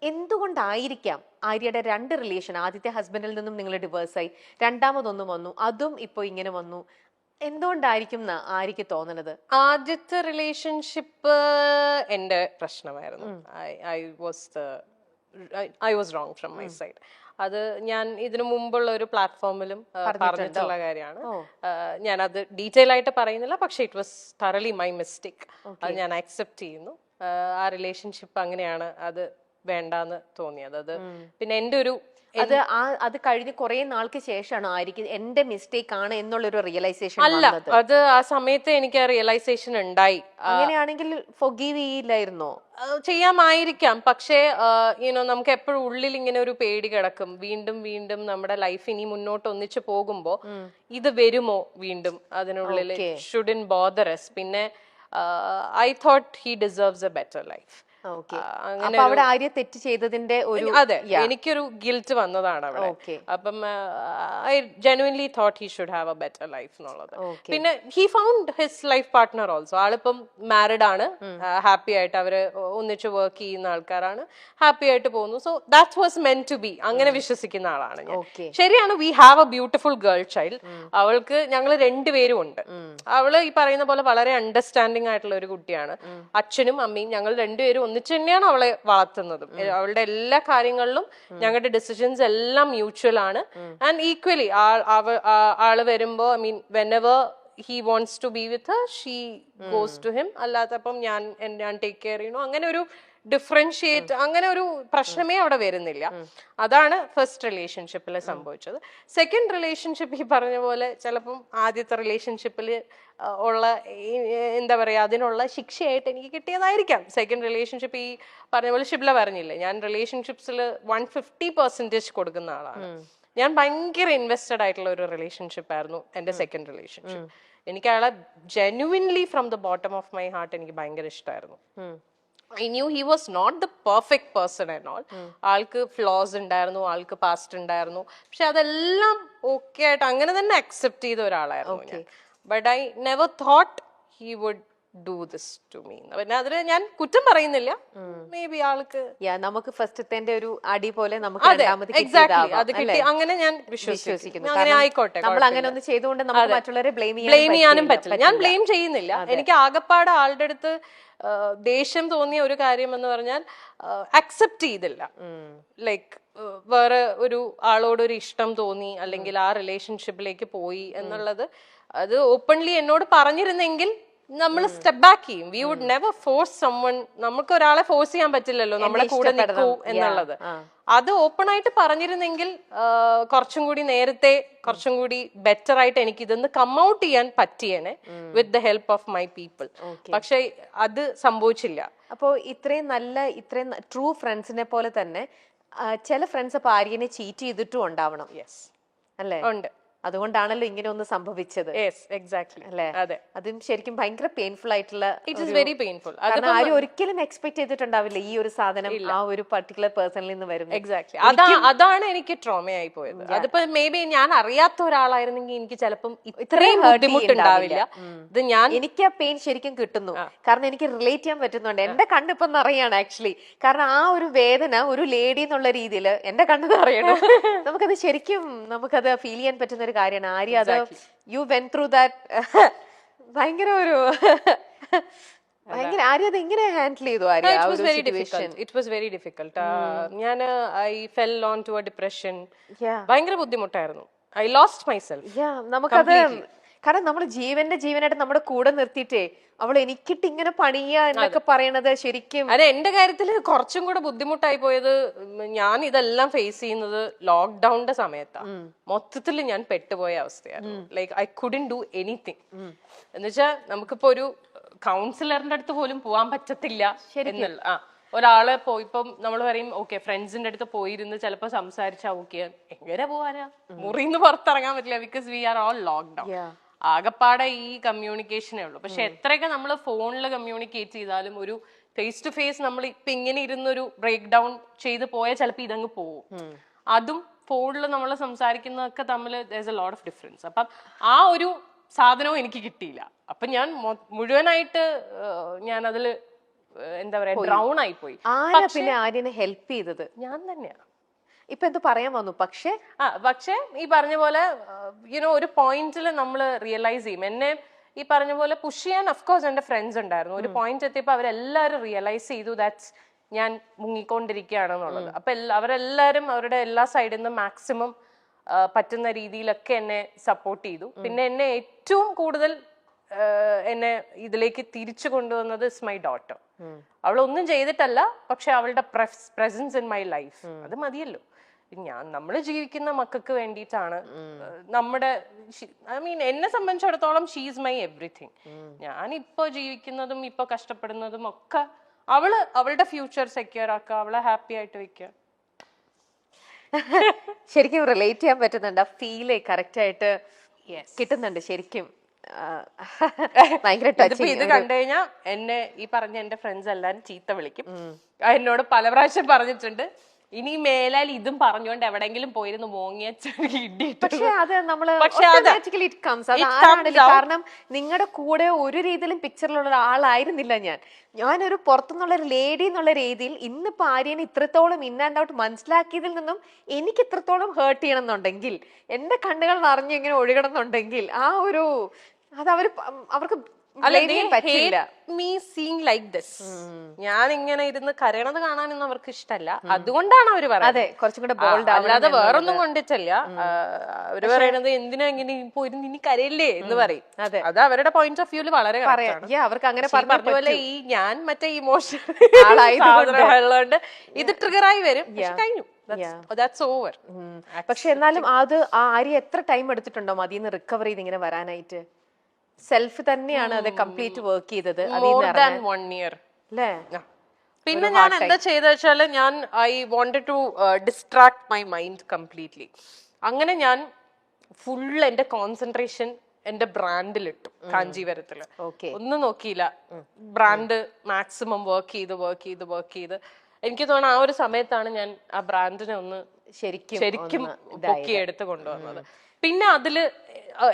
എന്തുകൊണ്ടായിരിക്കാം ആര്യയുടെ 2 റിലേഷൻ, ആദ്യത്തെ ഹസ്ബൻഡിൽ നിന്നും നിങ്ങൾ ഡിവേഴ്സായി, രണ്ടാമതൊന്നും വന്നു, അതും ഇപ്പൊ ഇങ്ങനെ വന്നു, എന്തുകൊണ്ടായിരിക്കും ആര്യക്ക് തോന്നണത്? ആദ്യത്തെ റിലേഷൻഷിപ്പ് എന്റെ പ്രശ്നമായിരുന്നു. I was wrong from my side. അത് ഞാൻ ഇതിനു മുമ്പുള്ള ഒരു പ്ലാറ്റ്ഫോമിലും പറഞ്ഞിട്ടുള്ള കാര്യമാണ്. ഞാൻ അത് ഡീറ്റെയിൽ ആയിട്ട് പറയുന്നില്ല, പക്ഷെ ഇറ്റ് വാസ് തറലി മൈ മിസ്റ്റേക്ക്. അത് ഞാൻ അക്സെപ്റ്റ് ചെയ്യുന്നു. ആ റിലേഷൻഷിപ്പ് അങ്ങനെയാണ്, അത് വേണ്ടാന്ന് തോന്നിയത്. അത് പിന്നെ എന്റെ ഒരു അത് കഴിഞ്ഞ് കുറെ നാൾക്ക് ശേഷമാണ് ആയിരിക്കും എന്റെ മിസ്റ്റേക്ക് ആണ് എന്നുള്ളൊരു റിയലൈസേഷൻ അല്ല, അത് ആ സമയത്ത് എനിക്ക് ആ റിയലൈസേഷൻ ഉണ്ടായി. അങ്ങനെയാണെങ്കിൽ ഫൊഗീവ് ചെയ്യില്ലായിരുന്നോ? ചെയ്യാമായിരിക്കാം, പക്ഷേ നമുക്ക് എപ്പോഴും ഉള്ളിൽ ഇങ്ങനെ ഒരു പേടി കിടക്കും. വീണ്ടും വീണ്ടും നമ്മുടെ ലൈഫ് ഇനി മുന്നോട്ട് ഒന്നിച്ചു പോകുമ്പോ ഇത് വരുമോ വീണ്ടും അതിനുള്ളിൽ. Shouldn't bother us. പിന്നെ I thought he deserves A better life. അവിടെ ആര്യ തെറ്റ് ചെയ്തതിന്റെ ഒരു അതെ, എനിക്കൊരു ഗിൽറ്റ് വന്നതാണ് അവിടെ. അപ്പം I genuinely thought he should have a better life എന്നുള്ളത്. പിന്നെ he found his life partner also. ആളിപ്പം മാരിഡ് ആണ്, ഹാപ്പി ആയിട്ട് അവര് ഒന്നിച്ച് വർക്ക് ചെയ്യുന്ന ആൾക്കാരാണ്, ഹാപ്പി ആയിട്ട് പോകുന്നു. So that was meant to be. അങ്ങനെ വിശ്വസിക്കുന്ന ആളാണ് ഞാൻ. ശരിയാണ്, we have a beautiful girl child. അവൾക്ക് ഞങ്ങൾ രണ്ടുപേരും ഉണ്ട്. അവള് ഈ പറയുന്ന പോലെ വളരെ അണ്ടർസ്റ്റാൻഡിങ് ആയിട്ടുള്ള ഒരു കുട്ടിയാണ്. അച്ഛനും അമ്മയും ഞങ്ങൾ രണ്ടുപേരും ഒന്നിച്ച് തന്നെയാണ് അവളെ വളർത്തുന്നതും. അവളുടെ എല്ലാ കാര്യങ്ങളിലും ഞങ്ങളുടെ ഡിസിഷൻസ് എല്ലാം മ്യൂച്വൽ ആണ്. ആൻഡ് ഈക്വലി ആള് വരുമ്പോ, I mean whenever he wants to be with her, she goes to him. അല്ലാത്തപ്പം ഞാൻ ടേക്ക് കെയർ ചെയ്യണു. അങ്ങനെ ഒരു ഡിഫറൻഷിയേറ്റ്, അങ്ങനെ ഒരു പ്രശ്നമേ അവിടെ വരുന്നില്ല. അതാണ് ഫസ്റ്റ് റിലേഷൻഷിപ്പിൽ സംഭവിച്ചത്. സെക്കൻഡ് റിലേഷൻഷിപ്പ് ഈ പറഞ്ഞ പോലെ ചിലപ്പം ആദ്യത്തെ റിലേഷൻഷിപ്പിൽ ഉള്ള എന്താ പറയാ, അതിനുള്ള ശിക്ഷയായിട്ട് എനിക്ക് കിട്ടിയതായിരിക്കാം സെക്കൻഡ് റിലേഷൻഷിപ്പ്. ഈ പറഞ്ഞ പോലെ ഷിബ്ല പറഞ്ഞില്ലേ, ഞാൻ റിലേഷൻഷിപ്സിൽ 150% കൊടുക്കുന്ന ആളാണ്. ഞാൻ ഭയങ്കര ഇൻവെസ്റ്റഡ് ആയിട്ടുള്ള ഒരു റിലേഷൻഷിപ്പ് ആയിരുന്നു എന്റെ സെക്കൻഡ് റിലേഷൻഷിപ്പ്. എനിക്ക് അയാളെ genuinely from the bottom of my heart എനിക്ക് ഭയങ്കര ഇഷ്ടമായിരുന്നു. I knew he was not the perfect person and all. ആൾക്ക് ഫ്ലോസ് ഉണ്ടായിരുന്നു, ആൾക്ക് പാസ്റ്റ് ഉണ്ടായിരുന്നു, പക്ഷെ അതെല്ലാം ഓക്കെ ആയിട്ട് അങ്ങനെ തന്നെ അക്സെപ്റ്റ് ചെയ്ത ഒരാളായിരുന്നു ഞാൻ. But I never thought he would do this to me. പിന്നെ അതിന് ഞാൻ കുറ്റം പറയുന്നില്ല. മേ ബി ആൾക്ക് നമുക്ക് ഫസ്റ്റത്തെ ഒരു അടി പോലെ നമുക്ക് എക്സാക്ട്ലി അത് കിട്ടി, അങ്ങനെ ഞാൻ വിശ്വസിക്കുന്നു. അങ്ങനെ ആയിക്കോട്ടെ, നമ്മൾ അങ്ങനെ ഒന്ന് ചെയ്തുകൊണ്ട് നമുക്ക് മറ്റുള്ളവരെ ബ്ലെയിം ചെയ്യാനും പറ്റില്ല. ഞാൻ ബ്ലെയിം ചെയ്യുന്നില്ല. എനിക്ക് ആകപ്പാട് ആളുടെ അടുത്ത് ദേഷ്യം തോന്നിയ ഒരു കാര്യം എന്ന് പറഞ്ഞാൽ അക്സെപ്റ്റ് ചെയ്തില്ല. ലൈക്ക് വേറെ ഒരു ആളോട് ഒരു ഇഷ്ടം തോന്നി, അല്ലെങ്കിൽ ആ റിലേഷൻഷിപ്പിലേക്ക് പോയി എന്നുള്ളത് അത് ഓപ്പൺലി എന്നോട് പറഞ്ഞിരുന്നെങ്കിൽ നമ്മൾ സ്റ്റെപ്പ് ബാക്ക് ചെയ്യും. We would never force someone. നമുക്ക് ഒരാളെ ഫോഴ്സ് ചെയ്യാൻ പറ്റില്ലല്ലോ നമ്മളെ കൂടെ നിൽക്കൂ എന്നുള്ളത്. അത് ഓപ്പൺ ആയിട്ട് പറഞ്ഞിരുന്നെങ്കിൽ കുറച്ചും കൂടി നേരത്തെ, കുറച്ചും കൂടി ബെറ്റർ ആയിട്ട് എനിക്ക് ഇതൊന്ന് കം ഔട്ട് ചെയ്യാൻ പറ്റിയേനെ with the help of my people. പക്ഷെ അത് സംഭവിച്ചില്ല. അപ്പോ ഇത്രയും ട്രൂ ഫ്രണ്ട്സിനെ പോലെ തന്നെ ചില ഫ്രണ്ട്സ് അപ്പൊ ആര്യനെ ചീറ്റ് ചെയ്തിട്ടും ഉണ്ടാവണം. യെസ്, അല്ലേ? ഉണ്ട്. അതുകൊണ്ടാണല്ലോ ഇങ്ങനെ ഒന്ന് സംഭവിച്ചത്. അല്ലേ? അതെ, അതും ശരിക്കും ഭയങ്കര പെയിൻഫുൾ ആയിട്ടുള്ള, ഇറ്റ് ഈസ് വെരി പെയിൻഫുൾ. ആരും ഒരിക്കലും എക്സ്പെക്ട് ചെയ്തിട്ടുണ്ടാവില്ല ഈ ഒരു സാധനം ആ ഒരു പർട്ടിക്കുലർ പേഴ്സണിൽ നിന്ന് വരും. എക്സാക്ട്ലി, അതാണ് എനിക്ക് ട്രോമയായി പോയത്. അതിപ്പോ മേ ബി ഞാൻ അറിയാത്ത ഒരാളായിരുന്നെങ്കിൽ എനിക്ക് ചിലപ്പം ഇത്രയും ബുദ്ധിമുട്ടുണ്ടാവില്ല. ഇത് എനിക്ക് ആ പെയിൻ ശരിക്കും കിട്ടുന്നു, കാരണം എനിക്ക് റിലേറ്റ് ചെയ്യാൻ പറ്റുന്നുണ്ട്. എന്റെ കണ്ണിപ്പൊ നിറയാണ് ആക്ച്വലി. കാരണം ആ ഒരു വേദന ഒരു ലേഡി എന്നുള്ള രീതിയിൽ എന്റെ കണ്ണ് നിറയണം. നമുക്കത് ശരിക്കും നമുക്കത് ഫീൽ ചെയ്യാൻ പറ്റുന്ന ഒരു കാര്യമാണ്. ആര്യ അത് യു വെന്റ് ത്രൂ ദാറ്റ്. ഭയങ്കര ഒരു ആര്യ അത് എങ്ങനെ ഹാൻഡിൽ ചെയ്തു? Arya it was very difficult. ഞാൻ I fell on to a depression. ഭയങ്കര ബുദ്ധിമുട്ടായിരുന്നു. I lost myself. നമുക്കത് കാരണം നമ്മൾ ജീവനായിട്ട് നമ്മുടെ കൂടെ നിർത്തിയിട്ടേ അവൾ എനിക്കിട്ട് ഇങ്ങനെ പണിയ എന്നൊക്കെ പറയണത് ശരിക്കും. അതെ, എന്റെ കാര്യത്തിൽ കുറച്ചും കൂടെ ബുദ്ധിമുട്ടായി പോയത്, ഞാൻ ഇതെല്ലാം ഫേസ് ചെയ്യുന്നത് ലോക്ക്ഡൌണിന്റെ സമയത്താണ്. മൊത്തത്തിൽ ഞാൻ പെട്ടുപോയ അവസ്ഥയായിരുന്നു. Like I couldn't do anything. എന്നുവെച്ചാൽ നമുക്കിപ്പോ ഒരു കൗൺസിലറിന്റെ അടുത്ത് പോലും പോവാൻ പറ്റത്തില്ല എന്നുള്ള. ഒരാളെ ഇപ്പം നമ്മൾ പറയും ഓക്കെ ഫ്രണ്ട്സിന്റെ അടുത്ത് പോയിരുന്ന് ചിലപ്പോ സംസാരിച്ചാ ഓക്കെ, എങ്ങനെ പോവാനാ? മുറിന്ന് പുറത്തിറങ്ങാൻ പറ്റില്ല, because we are all lockdown. ആകപ്പാടെ ഈ കമ്മ്യൂണിക്കേഷനേ ഉള്ളൂ. പക്ഷെ എത്രയൊക്കെ നമ്മൾ ഫോണിൽ കമ്മ്യൂണിക്കേറ്റ് ചെയ്താലും ഒരു ഫേസ് ടു ഫേസ് നമ്മൾ ഇപ്പൊ ഇങ്ങനെ ഇരുന്നൊരു ബ്രേക്ക് ഡൗൺ ചെയ്ത് പോയാൽ ചിലപ്പോൾ ഇതങ്ങ് പോവും. അതും ഫോണിൽ നമ്മൾ സംസാരിക്കുന്നതൊക്കെ തമ്മിൽ there's a lot of difference. അപ്പം ആ ഒരു സാധനവും എനിക്ക് കിട്ടിയില്ല. അപ്പൊ ഞാൻ മുഴുവനായിട്ട് ഞാൻ അതിൽ എന്താ പറയാ ഡ്രൗൺ ആയി പോയി. ആരാ പിന്നെ ആര്യനെ ഹെൽപ്പ് ചെയ്തത്? ഞാൻ തന്നെയാ. ഇപ്പൊ എന്ത് പറയാൻ വന്നു? പക്ഷേ ഈ പറഞ്ഞ പോലെ യുനോ ഒരു പോയിന്റിൽ നമ്മൾ റിയലൈസ് ചെയ്യും. എന്നെ ഈ പറഞ്ഞ പോലെ പുഷ് ചെയ്യാൻ അഫ്കോഴ്സ് എന്റെ ഫ്രണ്ട്സ് ഉണ്ടായിരുന്നു. ഒരു പോയിന്റ് എത്തിയപ്പോൾ അവരെല്ലാവരും റിയലൈസ് ചെയ്തു ദാറ്റ്സ് ഞാൻ മുങ്ങിക്കൊണ്ടിരിക്കുകയാണെന്നുള്ളത്. അപ്പൊ അവരെല്ലാവരും അവരുടെ എല്ലാ സൈഡിൽ നിന്നും മാക്സിമം പറ്റുന്ന രീതിയിലൊക്കെ എന്നെ സപ്പോർട്ട് ചെയ്തു. പിന്നെ എന്നെ ഏറ്റവും കൂടുതൽ എന്നെ ഇതിലേക്ക് തിരിച്ചു കൊണ്ടുവന്നത് ഇസ് മൈ ഡോട്ടർ. അവളൊന്നും ചെയ്തിട്ടല്ല, പക്ഷെ അവളുടെ പ്രസൻസ് ഇൻ മൈ ലൈഫ് അത് മതിയല്ലോ. നമ്മൾ ജീവിക്കുന്ന മക്കൾക്ക് വേണ്ടിയിട്ടാണ്. നമ്മുടെ എന്നെ സംബന്ധിച്ചിടത്തോളം ഷീസ് മൈ എവറിഥിങ്. ഞാൻ ഇപ്പൊ ജീവിക്കുന്നതും ഇപ്പൊ കഷ്ടപ്പെടുന്നതും ഒക്കെ അവളുടെ ഫ്യൂച്ചർ സെക്യൂർ ആക്കുക, അവളെ ഹാപ്പി ആയിട്ട് വെക്കുക. ശരിക്കും റിലേറ്റ് ചെയ്യാൻ പറ്റുന്നുണ്ട്. ആ ഫീല് കറക്റ്റ് ആയിട്ട് കിട്ടുന്നുണ്ട് ശരിക്കും. ഭയങ്കര ഇത് കണ്ടു കഴിഞ്ഞാൽ എന്നെ ഈ പറഞ്ഞ എന്റെ ഫ്രണ്ട്സ് എല്ലാരും ചീത്ത വിളിക്കും. എന്നോട് പല പ്രാവശ്യം പറഞ്ഞിട്ടുണ്ട്, ഇനി മേലാൽ ഇതും പറഞ്ഞുകൊണ്ട് എവിടെങ്കിലും പോയിരുന്നു മോങ്ങിയ. കാരണം നിങ്ങളുടെ കൂടെ ഒരു രീതിയിലും പിക്ചറിലുള്ള ഒരാളായിരുന്നില്ല ഞാനൊരു പുറത്തുനിന്നുള്ള ഒരു ലേഡി എന്നുള്ള രീതിയിൽ ഇന്നിപ്പോ ആര്യനെ ഇത്രത്തോളം ഇൻ ആൻഡ് ഔട്ട് മനസ്സിലാക്കിയതിൽ നിന്നും എനിക്ക് ഇത്രത്തോളം ഹേർട്ട് ചെയ്യണം എന്നുണ്ടെങ്കിൽ, എന്റെ കണ്ണുകൾ നിറഞ്ഞ് ഇങ്ങനെ ഒഴുകണം എന്നുണ്ടെങ്കിൽ ആ ഒരു അത് അവർക്ക് ഞാൻ ഇങ്ങനെ ഇരുന്ന് കരയണത് കാണാനൊന്നും അവർക്ക് ഇഷ്ടമല്ല. അതുകൊണ്ടാണ് അവര് പറയുന്നത്, അല്ലാതെ വേറൊന്നും കൊണ്ടിട്ടല്ല. അവര് പറയണത് എന്തിനാ ഇങ്ങനെ പോയിരുന്നു ഇനി കരയില്ലേ എന്ന് പറയും. അത് അവരുടെ പോയിന്റ് ഓഫ് വ്യൂല് വളരെ അവർക്ക് അങ്ങനെ പറഞ്ഞ പോലെ ഈ ഞാൻ മറ്റേ ഇമോഷണൽ ആയതുകൊണ്ട് ഇത് ട്രിഗറായി വരും. കഴിഞ്ഞു, that's over. പക്ഷെ എന്നാലും അത് ആര്യ എത്ര ടൈം എടുത്തിട്ടുണ്ടോ അതിന്ന് റിക്കവർ ചെയ്ത് ഇങ്ങനെ വരാനായിട്ട്? സെൽഫ് തന്നെയാണ് അത് കംപ്ലീറ്റ് വർക്ക് ചെയ്തത്. More than 1 year. പിന്നെ ഞാൻ എന്താ ചെയ്ത വെച്ചാല് ഞാൻ I wanted to distract my mind completely. അങ്ങനെ ഞാൻ ഫുൾ എന്റെ കോൺസെൻട്രേഷൻ എന്റെ ബ്രാൻഡിലിട്ടു. കാഞ്ചീവരത്തില് ഒന്നും നോക്കിയില്ല. ബ്രാൻഡ് മാക്സിമം വർക്ക് ചെയ്ത് എനിക്ക് തോന്നുന്നു ആ ഒരു സമയത്താണ് ഞാൻ ആ ബ്രാൻഡിനെ ഒന്ന് ശരിക്കും പൊക്കി എടുത്ത് കൊണ്ടുവന്നത്. പിന്നെ അതില്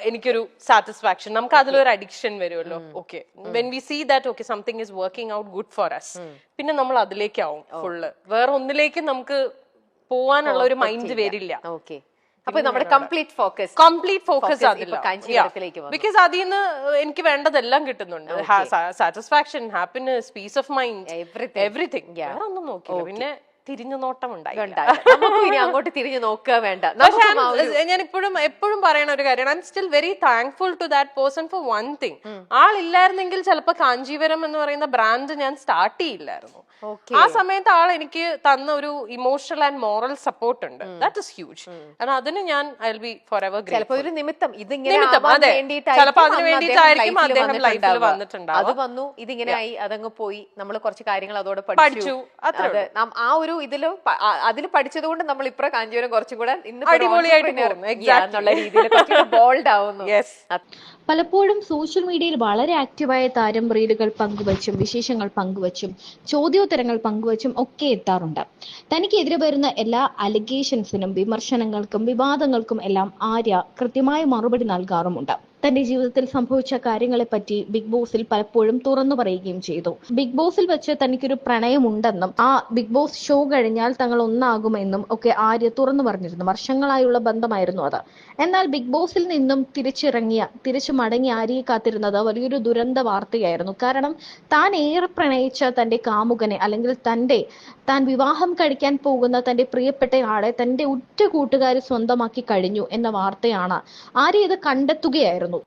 എനിക്കൊരു സാറ്റിസ്ഫാക്ഷൻ, നമുക്ക് അതിലൊരു അഡിക്ഷൻ വരുമല്ലോ. Okay, when we see that okay something is working out good for us, പിന്നെ നമ്മൾ അതിലേക്കാവും ഫുള്ള്. വേറെ ഒന്നിലേക്ക് നമുക്ക് പോവാനുള്ള ഒരു മൈൻഡ് വരില്ല. അപ്പൊ നമ്മുടെ കംപ്ലീറ്റ് ഫോക്കസ് അതില്ല. ബിക്കോസ് അതിൽ നിന്ന് എനിക്ക് വേണ്ടതെല്ലാം കിട്ടുന്നുണ്ട്. Satisfaction, happiness, peace of mind, everything. വേറെ ഒന്നും നോക്കില്ല. പിന്നെ തിരിഞ്ഞു നോട്ടം ഉണ്ടായി. അങ്ങോട്ട് തിരിഞ്ഞു നോക്കുക വേണ്ട. ഞാൻ എപ്പോഴും പറയണ ഒരു കാര്യമാണ്, I am still very thankful to that person for one thing. ആളില്ലായിരുന്നെങ്കിൽ ചിലപ്പോ കാഞ്ചീവരം എന്ന് പറയുന്ന ബ്രാൻഡ് ഞാൻ സ്റ്റാർട്ട് ചെയ്യില്ലായിരുന്നു. ആ സമയത്ത് ആൾ എനിക്ക് തന്ന ഒരു ഇമോഷണൽ ആൻഡ് മോറൽ സപ്പോർട്ട് ഉണ്ട്. That is huge. അതിന് ഞാൻ I will be Forever grateful. ചിലപ്പോ അതിന് വേണ്ടിയിട്ടായിരിക്കും അദ്ദേഹം ലൈഫിൽ വന്നിട്ടുണ്ടാവും. അത് വന്നു, ഇതിങ്ങനെ ആയി, അതങ്ങ് പോയി, നമ്മൾ കുറച്ച് കാര്യങ്ങൾ അതോടെ പഠിച്ചു. ആ ഒരു അതിൽ പഠിച്ചത് കൊണ്ട് നമ്മൾ ഇപ്പോ കാഞ്ചീവരം കുറച്ചും കൂടെ എന്നുള്ള രീതിയിൽ ബോൾഡ് ആവുന്നു. പലപ്പോഴും സോഷ്യൽ മീഡിയയിൽ വളരെ ആക്റ്റീവായ താരം റീലുകൾ പങ്കുവച്ചും വിശേഷങ്ങൾ പങ്കുവച്ചും ചോദ്യോത്തരങ്ങൾ പങ്കുവച്ചും ഒക്കെ എത്താറുണ്ട്. തനിക്കെതിരെ വരുന്ന എല്ലാ അലിഗേഷൻസിനും വിമർശനങ്ങൾക്കും വിവാദങ്ങൾക്കും എല്ലാം ആര്യ കൃത്യമായ മറുപടി നൽകാറുമുണ്ട്. തന്റെ ജീവിതത്തിൽ സംഭവിച്ച കാര്യങ്ങളെപ്പറ്റി ബിഗ് ബോസിൽ പലപ്പോഴും തുറന്നു പറയുകയും ചെയ്തു. ബിഗ് ബോസിൽ വെച്ച് തനിക്കൊരു പ്രണയമുണ്ടെന്നും ആ ബിഗ് ബോസ് ഷോ കഴിഞ്ഞാൽ തങ്ങൾ ഒന്നാകുമെന്നും ഒക്കെ ആര്യ തുറന്നു പറഞ്ഞിരുന്നു. വർഷങ്ങളായുള്ള ബന്ധമായിരുന്നു അത്. എന്നാൽ ബിഗ് ബോസിൽ നിന്നും തിരിച്ചു മടങ്ങി ആര്യയെ കാത്തിരുന്നത് വലിയൊരു ദുരന്ത വാർത്തയായിരുന്നു. കാരണം താൻ ഏറെ പ്രണയിച്ച തന്റെ കാമുകനെ, അല്ലെങ്കിൽ താൻ വിവാഹം കഴിക്കാൻ പോകുന്ന തന്റെ പ്രിയപ്പെട്ട ആളെ തന്റെ ഉറ്റ കൂട്ടുകാരി സ്വന്തമാക്കി കഴിഞ്ഞു എന്ന വാർത്തയാണ്. ആര്യ ഇത് കണ്ടെത്തുകയായിരുന്നു.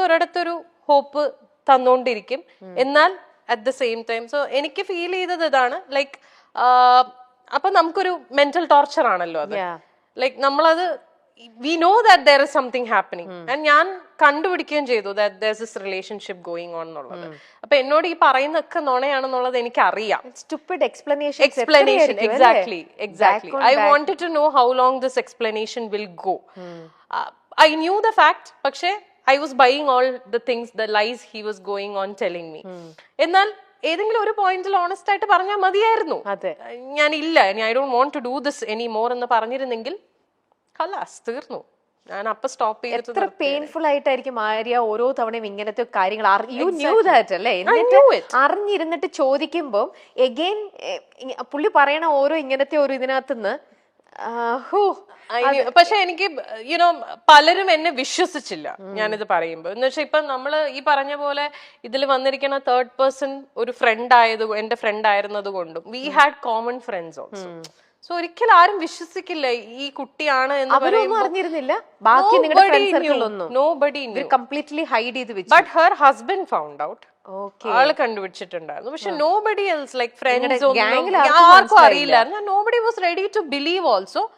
ഒരിടത്തൊരു ഹോപ്പ് തന്നോണ്ടിരിക്കും. എന്നാൽ അറ്റ് ദ സെയിം ടൈം എനിക്ക് ഫീൽ ചെയ്തത് ഇതാണ്, ലൈക്ക് അപ്പൊ നമുക്കൊരു മെന്റൽ ടോർച്ചർ ആണല്ലോ അത്. ലൈക്ക് നമ്മളത് we know that there is something happening and ഞാൻ കണ്ടുപിടിക്കുകയും ചെയ്തു that there's this relationship going on എന്നുള്ളത്. അപ്പൊ എന്നോട് ഈ പറയുന്നൊക്കെ നുണയാണെന്നുള്ളത് എനിക്ക് അറിയാം. Stupid explanation. Exactly. I wanted to know how long this explanation will go. I knew the fact, പക്ഷേ I was buying all the things, the lies he was going on telling me. എന്നാൽ ഏതെങ്കിലും ഒരു പോയിന്റിൽ honest ആയിട്ട് പറഞ്ഞാൽ മതിയായിരുന്നു. ഞാൻ ഇല്ല, I don't want to do this anymore എന്ന് പറഞ്ഞിരുന്നെങ്കിൽ ഖലാസ് തീർന്നു. ഞാൻ അപ്പൊ സ്റ്റോപ്പ് ചെയ്തിട്ട് എത്ര പെയിൻഫുൾ ആയിട്ടായിരിക്കും ആര്യ ഓരോ തവണയും ഇങ്ങനത്തെ കാര്യങ്ങൾ യു ന്യൂ ദാറ്റ് അല്ലേ, knew എന്നിട്ട് it. അറിഞ്ഞിരുന്നിട്ട് ചോദിക്കുമ്പോൾ എഗെയിൻ പുള്ളി പറയണ ഓരോ ഇങ്ങനത്തെ ഒരു ഇതിനകത്തുനിന്ന് പക്ഷെ എനിക്ക് യുനോ പലരും എന്നെ വിശ്വസിച്ചില്ല ഞാനിത് പറയുമ്പോ. എന്ന് വെച്ചാൽ ഇപ്പൊ നമ്മള് ഈ പറഞ്ഞ പോലെ ഇതിൽ വന്നിരിക്കുന്ന തേർഡ് പേഴ്സൺ ഒരു ഫ്രണ്ട് എന്റെ ഫ്രണ്ട് ആയിരുന്നത് കൊണ്ടും we had common friends also. So ഒരിക്കലും ആരും വിശ്വസിക്കില്ല ഈ കുട്ടിയാണ് എന്ന് അവരൊന്നും അറിഞ്ഞിരുന്നില്ല, ബാക്കി നിങ്ങളുടെ ഫ്രണ്ട് സർക്കിളൊന്നും നോബഡി കംപ്ലീറ്റ്ലി ഹൈഡ് ചെയ്ത് വെച്ചു. But her husband found out. Okay, ആള് കണ്ടുപിടിച്ചിട്ടുണ്ടായിരുന്നു. പക്ഷെ nobody else like friends gang ൽ ആർക്കും അറിയില്ലായിരുന്നു. Nobody was ready to believe also